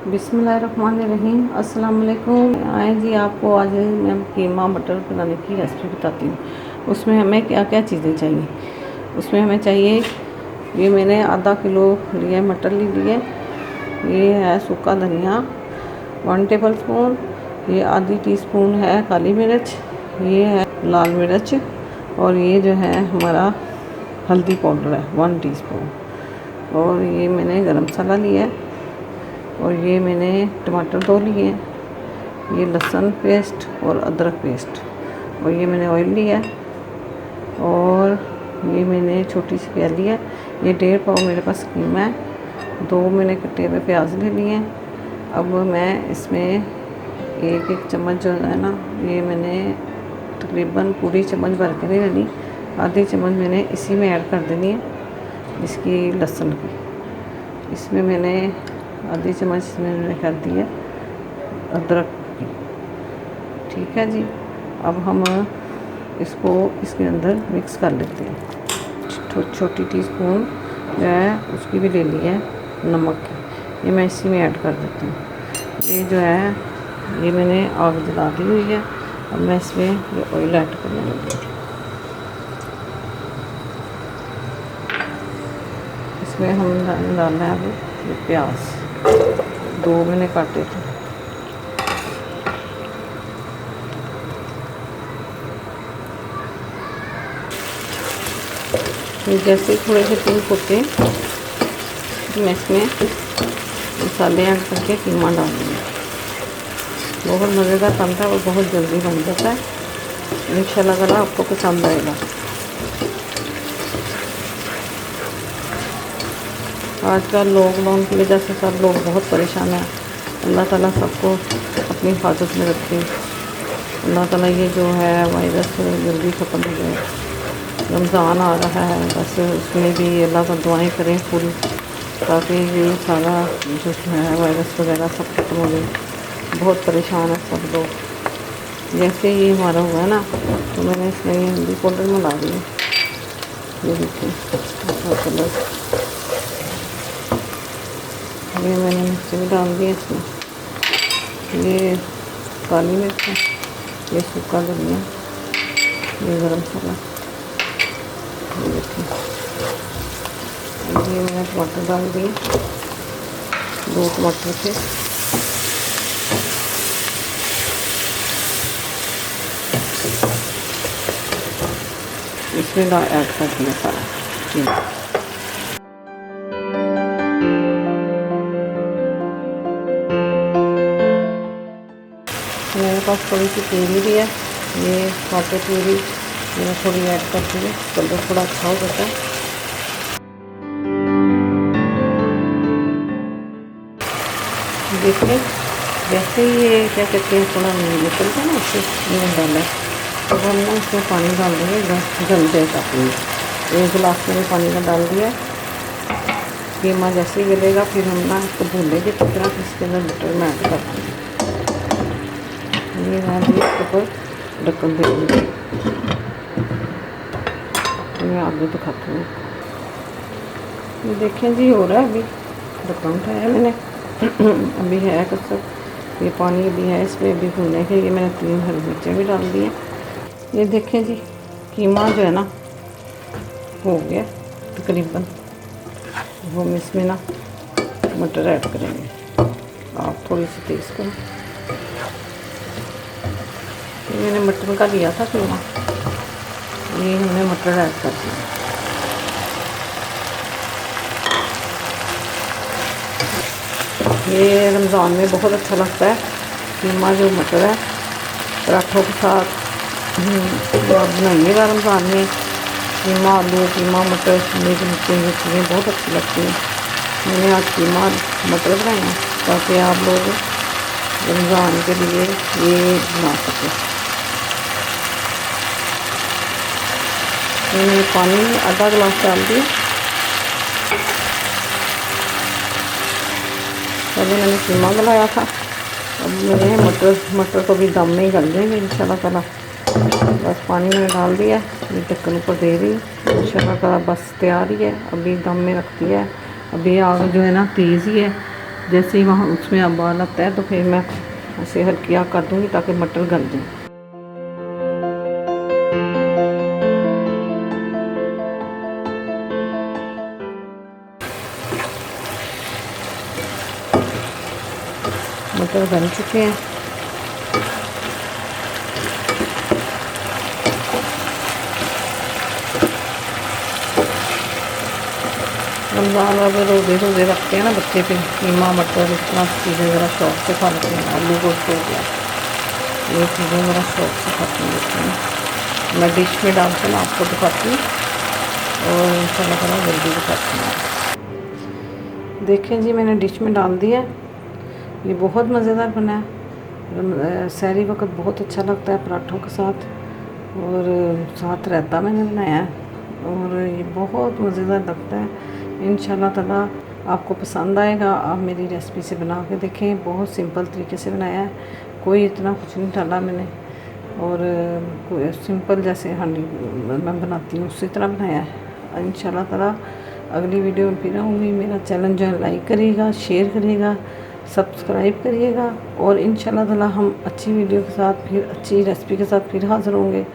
बिस्मिल्लाहिर्रहमानिर्रहीम। अस्सलाम वालेकुम। आए जी, आपको आज मैं कीमा मटर बनाने की रेसिपी बताती हूँ। उसमें हमें क्या क्या चीज़ें चाहिए। उसमें हमें चाहिए, ये मैंने आधा किलो लिया मटर ले लिए। ये है सूखा धनिया 1 टेबल स्पून। ये आधी टीस्पून है काली मिर्च। ये है लाल मिर्च। और ये जो है हमारा हल्दी पाउडर है 1 टीस्पून। और ये मैंने गरम मसाला लिया है। और ये मैंने टमाटर 2 लिए हैं। ये लहसुन पेस्ट और अदरक पेस्ट। और ये मैंने ऑयल लिया है। और ये मैंने छोटी सी प्याली है। ये 1.5 पाव मेरे पास कीमा है। 2 मैंने कटे हुए प्याज ले लिए हैं। अब मैं इसमें एक चम्मच जो है ना, ये मैंने तकरीबन पूरी चम्मच भर के नहीं लेनी, आधी चम्मच मैंने इसी में ऐड कर देनी है, इसकी लहसुन की। इसमें मैंने आधी चम्मच मैंने कर दी है अदरक की। ठीक है जी। अब हम इसको इसके अंदर मिक्स कर लेते हैं। छोटी टीस्पून जो है उसकी भी ले ली है नमक की, ये मैं इसी में ऐड कर देती हूँ। ये जो है ये मैंने आग जला दी हुई है। अब मैं इसमें ये ऑयल ऐड करने लगी। इसमें हम डालना है अब ये प्याज 2 मैंने काटे थे। जैसे थोड़े से पिंक होते हैं तो मैं इसमें मसाले ऐड करके कीमा डाल दूँगी। बहुत मज़ेदार बनता है और बहुत जल्दी बन जाता है। इंशाल्लाह अगर आपको पसंद आएगा। आजकल लॉकडाउन की वजह से सब लोग बहुत परेशान हैं। अल्लाह ताला सबको अपनी हिफाजत में रखे। अल्लाह ताला ये जो है वायरस जल्दी ख़त्म हो जाए। रमज़ान आ रहा है, बस उसमें भी अल्लाह का दुआएं करें पूरी, ताकि ये सारा जो है वायरस वगैरह सब खत्म हो जाए। बहुत परेशान है सब लोग। जैसे ही हमारा हुआ है ना, तो मैंने इसमें हल्दी पाउडर मिला दिया। ये देखिए कलर, ये मैंने मिर्ची भी डाल दिया इसमें। ये काली मिर्च है, ये सूखा धनिया, ये गरम मसाला, ये देखिए। ये मैंने टमाटर डाल दिए, 2 टमाटर थे। इसमें ऐड कर दिया सारा। मेरे पास थोड़ी सी प्यूरी भी है, ये टमाटर प्यूरी मैंने थोड़ी ऐड कर दी है, कलर थोड़ा अच्छा हो जाता है। देखिए जैसे ही ये क्या कहते हैं थोड़ा निकलता है ना, उससे नून डाला है। तो हम ना इसमें पानी डाल देंगे, जल जाएगा पूरी। 1 गिलास मैंने पानी का डाल दिया। कीमा जैसे ही गलेगा फिर हम ना इसको भूलेंगे तो फिर इसके अंदर मटर में ऐड कर देंगे। ये मैं भी इसके ऊपर ढक्कन दे दूँगी। मैं आगे दिखाती हूँ। ये देखें जी, हो रहा है। अभी ढक्कन उठाया मैंने। अभी है कसर, ये पानी अभी है इसमें, अभी भूनने के। ये मैंने 3 हरी मिर्चें भी डाल दी हैं। ये देखें जी, कीमा जो है ना हो गया तकरीबन। वो हम इसमें ना मटर ऐड करेंगे। आप थोड़ी सी तेज़ करें। ये मैंने मटर का लिया था कीमा, ये हमने मटर ऐड कर दिया। ये रमज़ान में बहुत अच्छा लगता है कीमा जो मटर है, पराठों के साथ आप बनाइएगा रमज़ान में। कीमा आलू, कीमा मटर, मेरी चीज़ें बहुत अच्छी लगती हैं। मैंने आज कीमा मटर बनाया ताकि आप लोग रमज़ान के लिए ये बना सकें। मैंने पानी आधा गिलास डाल दिया। पहले मैंने कीमा बनाया था, अब मैंने मटर को भी दम में ही कर देंगे इंशाल्लाह ताला। बस पानी मैंने डाल दिया, ये ढक्कन ऊपर दे दी। इंशाल्लाह ताला बस तैयार ही है। अभी दम में रखती है। अभी आग जो है ना तेज़ ही है, जैसे ही वहाँ उसमें उबाल आता है तो फिर मैं ऐसे हल्की आग कर दूँगी ताकि मटर गल जाए। मटर बन चुके हैं। रमज़ान वाले रोज़े रोज़े रखते हैं ना बच्चे, फिर कीमा मटर इतना चीज़ें ज़रा शौक से खाते हैं। आलू गोश्त हो गया, ये चीज़ें ज़रा शौक से खाते हैं बच्चे। मैं डिश में डाल के ना आपको दिखाती हूँ और इंशाल्लाह थोड़ा जल्दी दिखाती हूँ। देखें जी, मैंने डिश में डाल दिया। ये बहुत मज़ेदार बना है। सहरी वक्त बहुत अच्छा लगता है पराठों के साथ, और साथ रायता मैंने बनाया है और ये बहुत मज़ेदार लगता है। इंशाल्लाह ताला आपको पसंद आएगा। आप मेरी रेसिपी से बना के देखें। बहुत सिंपल तरीके से बनाया है, कोई इतना कुछ नहीं डाला मैंने, और सिंपल जैसे हांडी मैं बनाती हूँ उसी तरह बनाया है। इंशाल्लाह ताला अगली वीडियो में फिर आऊँगी। मेरा चैनल जो है लाइक करिएगा, शेयर करिएगा, सब्सक्राइब करिएगा, और इंशाल्लाह ताला हम अच्छी वीडियो के साथ फिर अच्छी रेसिपी के साथ फिर हाज़िर होंगे।